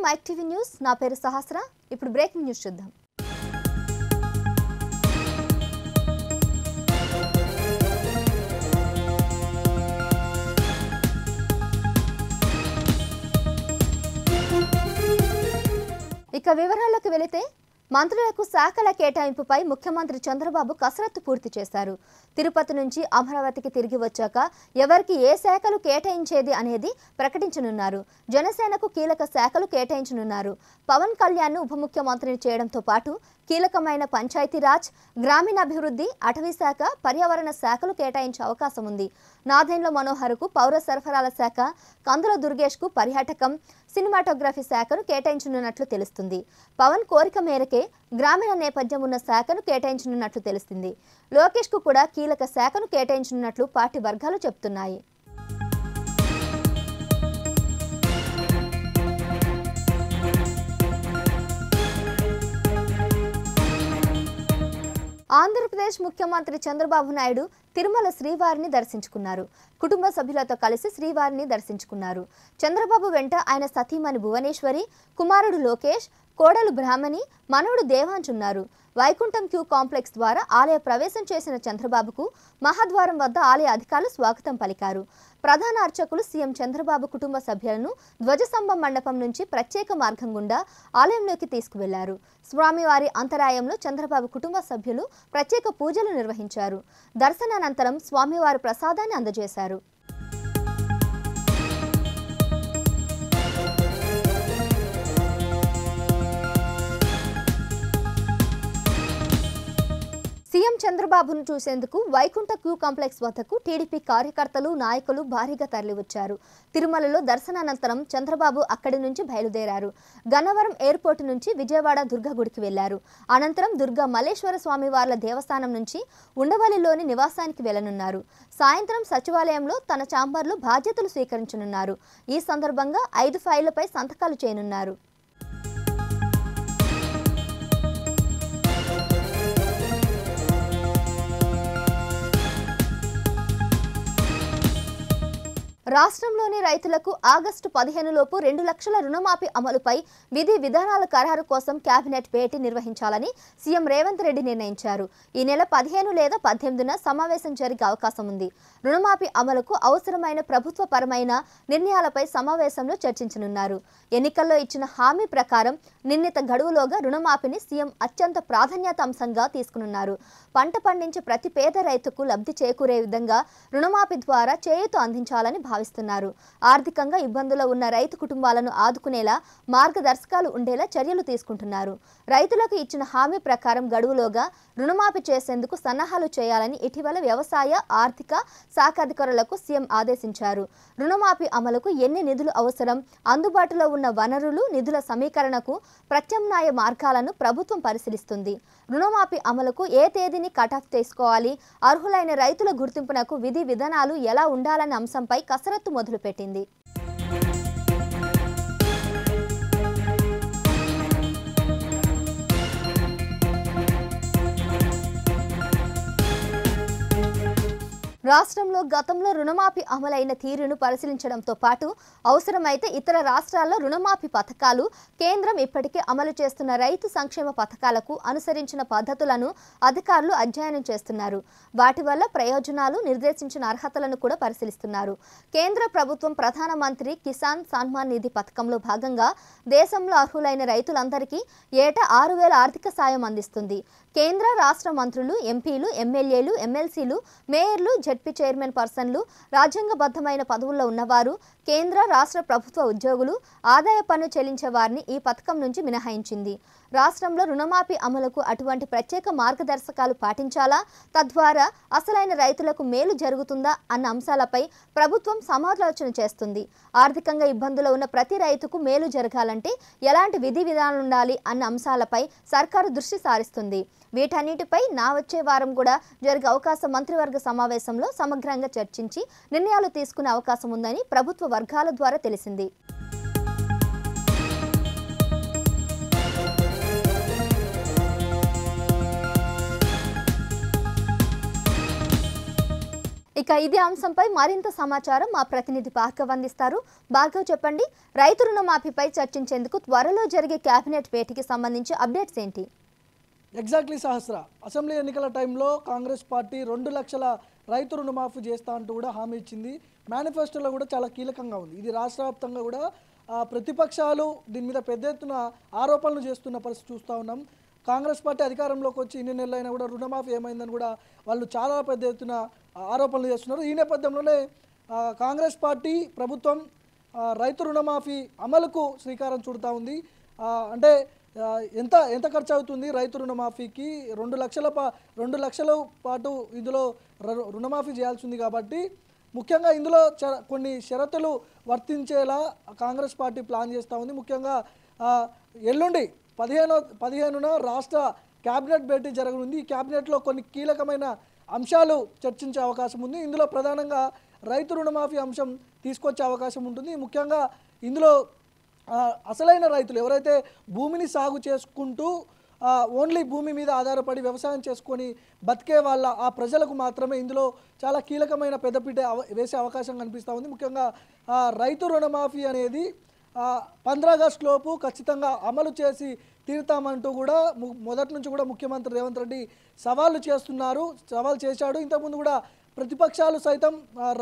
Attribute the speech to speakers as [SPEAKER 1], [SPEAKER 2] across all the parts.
[SPEAKER 1] Mic TV news. నా పేరు సహస్ర. ఇప్పుడు బ్రేకింగ్ న్యూస్ చూద్దాం. ఇక వివరాల్లోకి వెళితే మంత్రులకు శాఖల కేటాయింపుపై ముఖ్యమంత్రి చంద్రబాబు కసరత్తు పూర్తి చేశారు. తిరుపతి నుంచి అమరావతికి తిరిగి వచ్చాక ఎవరికి ఏ శాఖలు కేటాయించేది అనేది ప్రకటించనున్నారు. జనసేనకు కీలక శాఖలు కేటాయించనున్నారు. పవన్ కళ్యాణ్ను ఉప ముఖ్యమంత్రిని చేయడంతో పాటు కీలకమైన పంచాయతీరాజ్, గ్రామీణాభివృద్ధి, అటవీ శాఖ, పర్యావరణ శాఖలు కేటాయించే అవకాశం ఉంది. నాదెండ్ల మనోహర్కు పౌర సరఫరాల శాఖ, కందుల దుర్గేష్కు పర్యాటకం, సినిమాటోగ్రఫీ శాఖను కేటాయించనున్నట్లు తెలుస్తుంది. పవన్ కోరిక మేరకే గ్రామీణ నేపథ్యం ఉన్న శాఖను కేటాయించనున్నట్లు తెలుస్తుంది. లోకేష్కు కూడా కీలక శాఖను కేటాయించనున్నట్లు పార్టీ వర్గాలు చెబుతున్నాయి. ఆంధ్రప్రదేశ్ ముఖ్యమంత్రి చంద్రబాబు నాయుడు తిరుమల శ్రీవారిని దర్శించుకున్నారు. కుటుంబ సభ్యులతో కలిసి శ్రీవారిని దర్శించుకున్నారు. చంద్రబాబు వెంట ఆయన సతీమణి భువనేశ్వరి, కుమారుడు లోకేష్, కోడలు బ్రాహ్మణి, మనవడు దేవాంచున్నారు. వైకుంఠం క్యూ కాంప్లెక్స్ ద్వారా ఆలయ ప్రవేశం చేసిన చంద్రబాబుకు మహాద్వారం వద్ద ఆలయ అధికారులు స్వాగతం పలికారు. ప్రధాన అర్చకులు సీఎం చంద్రబాబు కుటుంబ సభ్యులను ధ్వజస్తంభం మండపం నుంచి ప్రత్యేక మార్గం గుండా ఆలయంలోకి తీసుకువెళ్లారు. స్వామివారి అంతరాయంలో చంద్రబాబు కుటుంబ సభ్యులు ప్రత్యేక పూజలు నిర్వహించారు. దర్శనానంతరం స్వామివారి ప్రసాదాన్ని అందజేశారు. సీఎం చంద్రబాబును చూసేందుకు వైకుంఠ క్యూ కాంప్లెక్స్ వద్దకు టీడీపీ కార్యకర్తలు, నాయకులు భారీగా తరలివచ్చారు. తిరుమలలో దర్శనానంతరం చంద్రబాబు అక్కడి నుంచి బయలుదేరారు. గన్నవరం ఎయిర్పోర్టు నుంచి విజయవాడ దుర్గా గుడికి వెళ్లారు. అనంతరం దుర్గా మల్లేశ్వర స్వామివార్ల దేవస్థానం నుంచి ఉండవల్లిలోని నివాసానికి వెళ్లనున్నారు. సాయంత్రం సచివాలయంలో తన ఛాంబర్లో బాధ్యతలు స్వీకరించనున్నారు. ఈ సందర్భంగా 5 ఫైళ్లపై సంతకాలు చేయనున్నారు. రాష్ట్రంలోని రైతులకు ఆగస్టు 15 లోపు 2 లక్షల రుణమాఫీ అమలుపై విధి విధానాల ఖరారు కోసం కేబినెట్ భేటీ నిర్వహించాలని సీఎం రేవంత్ రెడ్డి నిర్ణయించారు. ఈ నెల 15 లేదా 18న సమావేశం జరిగే అవకాశం ఉంది. రుణమాఫీ అమలుకు అవసరమైన ప్రభుత్వ పరమైన నిర్ణయాలపై సమావేశంలో చర్చించనున్నారు. ఎన్నికల్లో ఇచ్చిన హామీ ప్రకారం నిర్ణీత గడువులోగా రుణమాఫీని సీఎం అత్యంత ప్రాధాన్యత అంశంగా తీసుకున్నారు. పంట పండించే ప్రతి పేద రైతుకు లబ్ధి చేకూరే విధంగా రుణమాఫీ ద్వారా చేయూత అందించాలని భావిస్తున్నారు. ఆర్థికంగా ఇబ్బందుల్లో ఉన్న రైతు కుటుంబాలను ఆదుకునేలా మార్గదర్శకాలు ఉండేలా చర్యలు తీసుకుంటున్నారు. రైతులకు ఇచ్చిన హామీ ప్రకారం గడువులోగా రుణమాఫీ చేసేందుకు సన్నాహాలు చేయాలని ఇటీవల వ్యవసాయ, ఆర్థిక శాఖ అధికారులకు సీఎం ఆదేశించారు. రుణమాఫీ అమలుకు ఎన్ని నిధులు అవసరం, అందుబాటులో ఉన్న వనరులు, నిధుల సమీకరణకు ప్రత్యామ్నాయ మార్గాలను ప్రభుత్వం పరిశీలిస్తుంది. రుణమాఫీ అమలుకు ఏ తేదీని కటాఫ్ చేసుకోవాలి, అర్హులైన రైతుల గుర్తింపునకు విధి విధానాలు ఎలా ఉండాలనే అంశంపై కసరత్తు మొదలుపెట్టింది. రాష్ట్రంలో గతంలో రుణమాఫీ అమలైన తీరును పరిశీలించడంతో పాటు అవసరమైతే ఇతర రాష్ట్రాల్లో రుణమాఫీ పథకాలు, కేంద్రం ఇప్పటికే అమలు చేస్తున్న రైతు సంక్షేమ పథకాలకు అనుసరించిన పద్ధతులను అధికారులు అధ్యయనం చేస్తున్నారు. వాటి వల్ల ప్రయోజనాలు, నిర్దేశించిన అర్హతలను కూడా పరిశీలిస్తున్నారు. కేంద్ర ప్రభుత్వం ప్రధానమంత్రి కిసాన్ సన్మాన్ నిధి పథకంలో భాగంగా దేశంలో అర్హులైన రైతులందరికీ ఏటా 6,000 ఆర్థిక సాయం అందిస్తుంది. కేంద్ర, రాష్ట్ర మంత్రులు, ఎంపీలు, ఎమ్మెల్యేలు, ఎమ్మెల్సీలు, మేయర్లు, జెడ్పీ చైర్మన్ పర్సన్లు, రాజ్యాంగబద్ధమైన పదవుల్లో ఉన్నవారు, కేంద్ర, రాష్ట్ర ప్రభుత్వ ఉద్యోగులు, ఆదాయ పన్ను చెల్లించే వారిని ఈ పథకం నుంచి మినహాయించింది. రాష్ట్రంలో రుణమాఫీ అమలుకు అటువంటి ప్రత్యేక మార్గదర్శకాలు పాటించాలా, తద్వారా అసలైన రైతులకు మేలు జరుగుతుందా అన్న అంశాలపై ప్రభుత్వం సమాలోచన చేస్తుంది. ఆర్థికంగా ఇబ్బందులు ఉన్న ప్రతి రైతుకు మేలు జరగాలంటే ఎలాంటి విధి విధానాలు ఉండాలి అన్న అంశాలపై సర్కారు దృష్టి సారిస్తుంది. వీటన్నిటిపై వచ్చే వారం కూడా జరిగే అవకాశం మంత్రివర్గ సమావేశంలో సమగ్రంగా చర్చించి నిర్ణయాలు తీసుకునే అవకాశం ఉందని ప్రభుత్వ వర్గాల ద్వారా తెలిసింది. ఇక ఇదే అంశంపై మరింత సమాచారం మా ప్రతినిధి భార్గవ్ అందిస్తారు. భార్గవ్, చెప్పండి, రైతు రుణమాఫీపై చర్చించేందుకు త్వరలో జరిగే కేబినెట్ భేటీకి సంబంధించి అప్డేట్స్ ఏంటి?
[SPEAKER 2] ఎగ్జాక్ట్లీ సహస్ర. అసెంబ్లీ ఎన్నికల టైంలో కాంగ్రెస్ పార్టీ 2 లక్షల రైతు రుణమాఫీ చేస్తా అంటూ కూడా హామీ ఇచ్చింది. మేనిఫెస్టోలో కూడా చాలా కీలకంగా ఉంది. ఇది రాష్ట్ర వ్యాప్తంగా కూడా ప్రతిపక్షాలు దీని మీద పెద్ద ఎత్తున ఆరోపణలు చేస్తున్న పరిస్థితి చూస్తూ ఉన్నాం. కాంగ్రెస్ పార్టీ అధికారంలోకి వచ్చి ఇన్ని నెలలైనా కూడా రుణమాఫీ ఏమైందని కూడా వాళ్ళు చాలా పెద్ద ఎత్తున ఆరోపణలు చేస్తున్నారు. ఈ నేపథ్యంలోనే కాంగ్రెస్ పార్టీ ప్రభుత్వం రైతు రుణమాఫీ అమలుకు శ్రీకారం చుడుతూ ఉంది. అంటే ఎంత ఖర్చు అవుతుంది రైతు రుణమాఫీకి? 2 లక్షల పాటు ఇందులో రుణమాఫీ చేయాల్సి ఉంది కాబట్టి ముఖ్యంగా ఇందులో కొన్ని షరతులు వర్తించేలా కాంగ్రెస్ పార్టీ ప్లాన్ చేస్తూ ఉంది. ముఖ్యంగా ఎల్లుండి 15న రాష్ట్ర క్యాబినెట్ భేటీ జరగనుంది. ఈ క్యాబినెట్లో కొన్ని కీలకమైన అంశాలు చర్చించే అవకాశం ఉంది. ఇందులో ప్రధానంగా రైతు రుణమాఫీ అంశం తీసుకొచ్చే అవకాశం ఉంటుంది. ముఖ్యంగా ఇందులో అసలైన రైతులు ఎవరైతే భూమిని సాగు చేసుకుంటూ ఓన్లీ భూమి మీద ఆధారపడి వ్యవసాయం చేసుకొని బతికే వాళ్ళ ఆ ప్రజలకు మాత్రమే ఇందులో చాలా కీలకమైన పెద్దపీట వేసే అవకాశం కనిపిస్తూ ఉంది. ముఖ్యంగా రైతు రుణమాఫీ అనేది 15 ఆగస్టు లోపు ఖచ్చితంగా అమలు చేసి తీరుతామంటూ కూడా మొదటి నుంచి కూడా ముఖ్యమంత్రి రేవంత్ రెడ్డి సవాల్ చేశాడు. ఇంతకుముందు కూడా ప్రతిపక్షాలు సైతం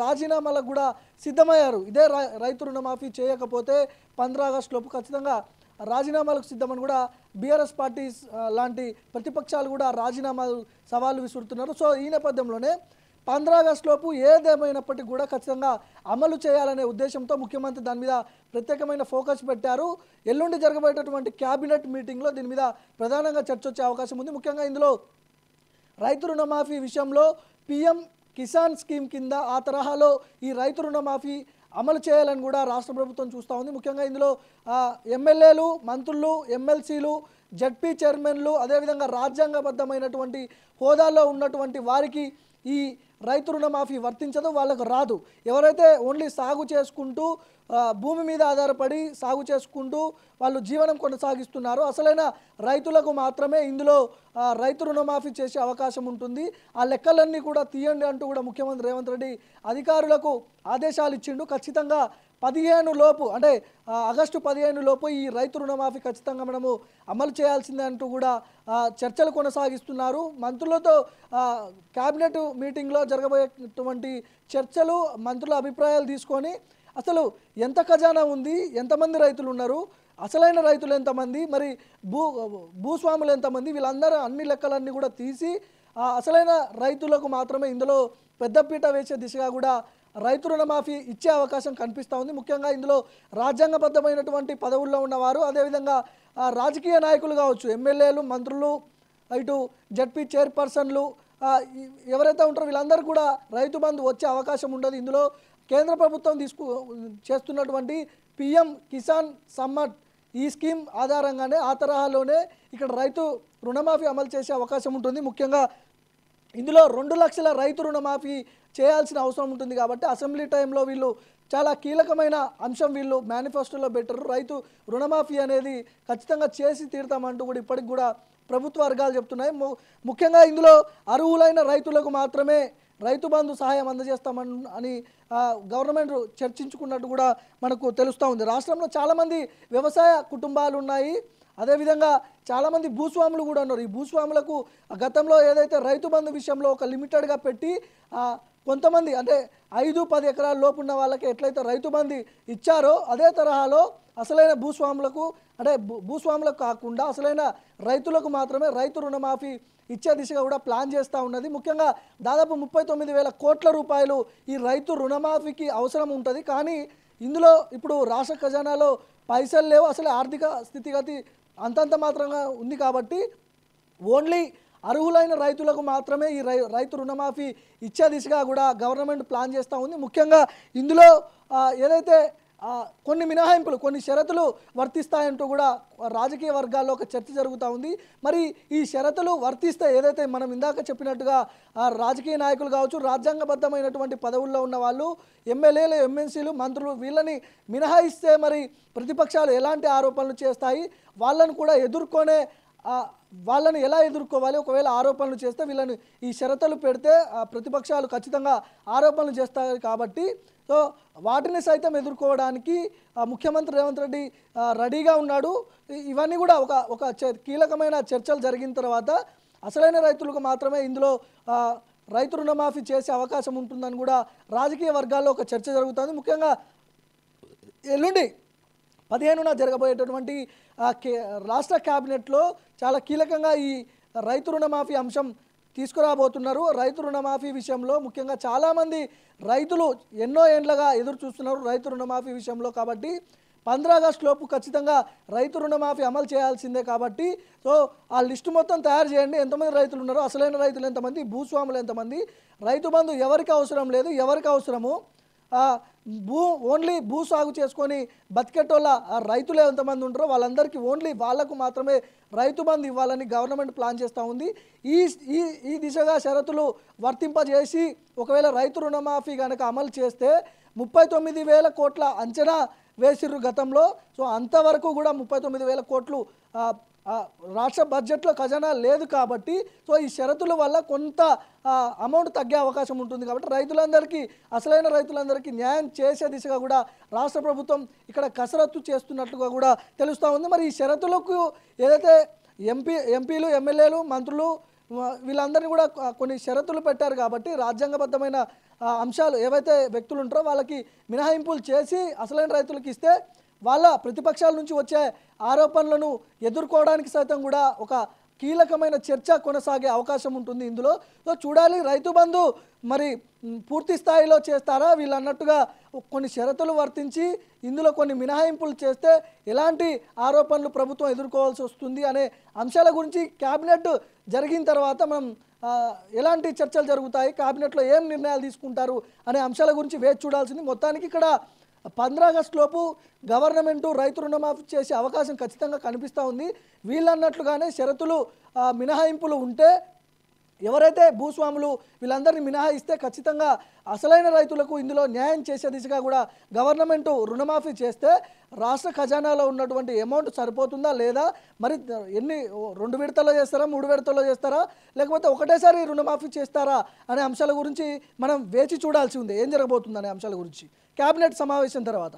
[SPEAKER 2] రాజీనామాలకు కూడా సిద్ధమయ్యారు. ఇదే రైతు రుణమాఫీ చేయకపోతే 15 ఆగస్టు లోపు ఖచ్చితంగా రాజీనామాలకు సిద్ధమని కూడా బీఆర్ఎస్ పార్టీ లాంటి ప్రతిపక్షాలు కూడా రాజీనామాలు సవాళ్ళు విసురుతున్నారు. సో ఈ నేపథ్యంలోనే 15 ఆగస్టు లోపు ఏదేమైనప్పటికీ కూడా ఖచ్చితంగా అమలు చేయాలనే ఉద్దేశంతో ముఖ్యమంత్రి దాని మీద ప్రత్యేకమైన ఫోకస్ పెట్టారు. ఎల్లుండి జరగబోయేటటువంటి క్యాబినెట్ మీటింగ్లో దీని మీద ప్రధానంగా చర్చ వచ్చే అవకాశం ఉంది. ముఖ్యంగా ఇందులో రైతు రుణమాఫీ విషయంలో పిఎం కిసాన్ స్కీమ్ కింద ఆ తరహాలో ఈ రైతు రుణమాఫీ అమలు చేయాలని కూడా రాష్ట్ర ప్రభుత్వం చూస్తూ ఉంది. ముఖ్యంగా ఇందులో ఎమ్మెల్యేలు, మంత్రులు, ఎమ్మెల్సీలు, జడ్పీ చైర్మన్లు, అదేవిధంగా రాజ్యాంగబద్ధమైనటువంటి హోదాలో ఉన్నటువంటి వారికి ఈ రైతు రుణమాఫీ వర్తించదు, వాళ్ళకు రాదు. ఎవరైతే ఓన్లీ సాగు చేసుకుంటూ భూమి మీద ఆధారపడి సాగు చేసుకుంటూ వాళ్ళు జీవనం కొనసాగిస్తున్నారో అసలైన రైతులకు మాత్రమే ఇందులో రైతు రుణమాఫీ చేసే అవకాశం ఉంటుంది. ఆ లెక్కలన్నీ కూడా తీయండి అంటూ కూడా ముఖ్యమంత్రి రేవంత్ రెడ్డి అధికారులకు ఆదేశాలు ఇచ్చిండు. ఖచ్చితంగా 15 లోపు అంటే ఆగస్టు 15 లోపు ఈ రైతు రుణమాఫీ ఖచ్చితంగా మనము అమలు చేయాల్సిందే అంటూ కూడా చర్చలు కొనసాగిస్తున్నారు. మంత్రులతో క్యాబినెట్ మీటింగ్లో జరగబోయేటువంటి చర్చలు, మంత్రుల అభిప్రాయాలు తీసుకొని అసలు ఎంత ఖజానా ఉంది, ఎంతమంది రైతులు ఉన్నారు, అసలైన రైతులు ఎంతమంది, మరి భూస్వాములు ఎంతమంది, వీళ్ళందరూ అన్ని లెక్కలన్నీ కూడా తీసి అసలైన రైతులకు మాత్రమే ఇందులో పెద్దపీట వేసే దిశగా కూడా రైతు రుణమాఫీ ఇచ్చే అవకాశం కనిపిస్తూ ఉంది. ముఖ్యంగా ఇందులో రాజ్యాంగబద్ధమైనటువంటి పదవుల్లో ఉన్నవారు, అదేవిధంగా రాజకీయ నాయకులు కావచ్చు, ఎమ్మెల్యేలు, మంత్రులు, ఇటు జడ్పీ చైర్పర్సన్లు ఎవరైతే ఉంటారో వీళ్ళందరూ కూడా రైతు బంధు వచ్చే అవకాశం ఉండదు. ఇందులో కేంద్ర ప్రభుత్వం చేస్తున్నటువంటి పిఎం కిసాన్ సమ్మాన్ ఈ స్కీమ్ ఆధారంగానే ఆ తరహాలోనే ఇక్కడ రైతు రుణమాఫీ అమలు చేసే అవకాశం ఉంటుంది. ముఖ్యంగా ఇందులో 2 లక్షల రైతు రుణమాఫీ చేయాల్సిన అవసరం ఉంటుంది కాబట్టి అసెంబ్లీ టైంలో వీళ్ళు చాలా కీలకమైన అంశం వీళ్ళు మేనిఫెస్టోలో పెట్టారు. రైతు రుణమాఫీ అనేది ఖచ్చితంగా చేసి తీరుతామంటూ కూడా ఇప్పటికి కూడా ప్రభుత్వ వర్గాలు చెప్తున్నాయి. ముఖ్యంగా ఇందులో అర్హులైన రైతులకు మాత్రమే రైతు బంధు సహాయం అందజేస్తామని గవర్నమెంట్ చర్చించుకున్నట్టు కూడా మనకు తెలుస్తూ ఉంది. రాష్ట్రంలో చాలామంది వ్యవసాయ కుటుంబాలు ఉన్నాయి, అదేవిధంగా చాలామంది భూస్వాములు కూడా ఉన్నారు. ఈ భూస్వాములకు గతంలో ఏదైతే రైతు బంధు విషయంలో ఒక లిమిటెడ్గా పెట్టి కొంతమంది అంటే 5-10 ఎకరాల లోపు ఉన్న వాళ్ళకి ఎట్లయితే రైతు బంధు ఇచ్చారో అదే తరహాలో అసలైన భూస్వాములకు కాకుండా అసలైన రైతులకు మాత్రమే రైతు రుణమాఫీ ఇచ్చే దిశగా కూడా ప్లాన్ చేస్తూ ఉన్నది. ముఖ్యంగా దాదాపు 39,000 కోట్ల రూపాయలు ఈ రైతు రుణమాఫీకి అవసరం ఉంటుంది. కానీ ఇందులో ఇప్పుడు రాష్ట్ర ఖజానాలో పైసలు లేవు, అసలు ఆర్థిక స్థితిగతి అంతంత మాత్రంగా ఉంది కాబట్టి ఓన్లీ అర్హులైన రైతులకు మాత్రమే ఈ రైతు రుణమాఫీ ఇచ్చే దిశగా కూడా గవర్నమెంట్ ప్లాన్ చేస్తూ ఉంది. ముఖ్యంగా ఇందులో ఏదైతే కొన్ని మినహాయింపులు, కొన్ని షరతులు వర్తిస్తాయంటూ కూడా రాజకీయ వర్గాల్లో ఒక చర్చ జరుగుతూ ఉంది. మరి ఈ షరతులు వర్తిస్తే ఏదైతే మనం ఇందాక చెప్పినట్టుగా రాజకీయ నాయకులు కావచ్చు, రాజ్యాంగబద్ధమైనటువంటి పదవుల్లో ఉన్న వాళ్ళు, ఎమ్మెల్యేలు, ఎమ్మెల్సీలు, మంత్రులు వీళ్ళని మినహాయిస్తే మరి ప్రతిపక్షాలు ఎలాంటి ఆరోపణలు చేస్తాయి, వాళ్ళను కూడా ఎదుర్కొనే వాళ్ళని ఎలా ఎదుర్కోవాలి, ఒకవేళ ఆరోపణలు చేస్తే వీళ్ళని ఈ షరతులు పెడితే ప్రతిపక్షాలు ఖచ్చితంగా ఆరోపణలు చేస్తాయి కాబట్టి సో వాటిని సైతం ఎదుర్కోవడానికి ముఖ్యమంత్రి రేవంత్ రెడ్డి రెడీగా ఉన్నాడు. ఇవన్నీ కూడా ఒక కీలకమైన చర్చలు జరిగిన తర్వాత అసలైన రైతులకు మాత్రమే ఇందులో రైతు రుణమాఫీ చేసే అవకాశం ఉంటుందని కూడా రాజకీయ వర్గాల్లో ఒక చర్చ జరుగుతుంది. ముఖ్యంగా ఎల్లుండి 15న జరగబోయేటటువంటి రాష్ట్ర క్యాబినెట్లో చాలా కీలకంగా ఈ రైతు రుణమాఫీ అంశం తీసుకురాబోతున్నారు. రైతు రుణమాఫీ విషయంలో ముఖ్యంగా చాలామంది రైతులు ఎన్నో ఏండ్లుగా ఎదురు చూస్తున్నారు రైతు రుణమాఫీ విషయంలో. కాబట్టి 15 ఆగస్టు లోపు ఖచ్చితంగా రైతు రుణమాఫీ అమలు చేయాల్సిందే. కాబట్టి సో ఆ లిస్టు మొత్తం తయారు చేయండి, ఎంతమంది రైతులు ఉన్నారో, అసలైన రైతులు ఎంతమంది, భూస్వాములు ఎంతమంది, రైతు బంధు ఎవరికి అవసరం లేదు, ఎవరికి అవసరము, ఓన్లీ భూ సాగు చేసుకొని బతికేటోళ్ళ రైతులు ఎంతమంది ఉంటారో వాళ్ళందరికీ ఓన్లీ వాళ్లకు మాత్రమే రైతు బంధు ఇవ్వాలని గవర్నమెంట్ ప్లాన్ చేస్తూ ఉంది. ఈ దిశగా షరతులు వర్తింపజేసి ఒకవేళ రైతు రుణమాఫీ కనుక అమలు చేస్తే 39,000 కోట్ల అంచనా వేసిర్రు గతంలో. సో అంతవరకు కూడా 39,000 కోట్లు రాష్ట్ర బడ్జెట్లో ఖజానా లేదు. కాబట్టి సో ఈ షరతుల వల్ల కొంత అమౌంట్ తగ్గే అవకాశం ఉంటుంది. కాబట్టి రైతులందరికీ, అసలైన రైతులందరికీ న్యాయం చేసే దిశగా కూడా రాష్ట్ర ప్రభుత్వం ఇక్కడ కసరత్తు చేస్తున్నట్లుగా కూడా తెలుస్తూ ఉంది. మరి ఈ షరతులకు ఏదైతే ఎంపీలు, ఎమ్మెల్యేలు, మంత్రులు వీళ్ళందరినీ కూడా కొన్ని షరతులు పెట్టారు. కాబట్టి రాజ్యాంగబద్ధమైన అంశాలు ఏవైతే వ్యక్తులు ఉంటారో వాళ్ళకి మినహాయింపులు చేసి అసలైన రైతులకు ఇస్తే వాళ్ళ ప్రతిపక్షాల నుంచి వచ్చే ఆరోపణలను ఎదుర్కోవడానికి సైతం కూడా ఒక కీలకమైన చర్చ కొనసాగే అవకాశం ఉంటుంది ఇందులో. సో చూడాలి రైతు బంధు మరి పూర్తి స్థాయిలో చేస్తారా, వీళ్ళు అన్నట్టుగా కొన్ని షరతులు వర్తించి ఇందులో కొన్ని మినహాయింపులు చేస్తే ఎలాంటి ఆరోపణలు ప్రభుత్వం ఎదుర్కోవాల్సి వస్తుంది అనే అంశాల గురించి క్యాబినెట్ జరిగిన తర్వాత మనం ఎలాంటి చర్చలు జరుగుతాయి, క్యాబినెట్లో ఏం నిర్ణయాలు తీసుకుంటారు అనే అంశాల గురించి వేచి చూడాల్సింది. మొత్తానికి ఇక్కడ 15 ఆగస్టు లోపు గవర్నమెంటు రైతు రుణమాఫీ చేసే అవకాశం ఖచ్చితంగా కనిపిస్తూ ఉంది. వీళ్ళన్నట్లుగానే షరతులు మినహాయింపులు ఉంటే ఎవరైతే భూస్వాములు వీళ్ళందరినీ మినహాయిస్తే ఖచ్చితంగా అసలైన రైతులకు ఇందులో న్యాయం చేసే దిశగా కూడా గవర్నమెంటు రుణమాఫీ చేస్తే రాష్ట్ర ఖజానాలో ఉన్నటువంటి అమౌంట్ సరిపోతుందా లేదా, మరి ఎన్ని 2 విడతల్లో చేస్తారా, 3 విడతల్లో చేస్తారా, లేకపోతే ఒకటేసారి రుణమాఫీ చేస్తారా అనే అంశాల గురించి మనం వేచి చూడాల్సి ఉంది. ఏం జరగబోతుంది అనే అంశాల గురించి క్యాబినెట్ సమావేశం తర్వాత.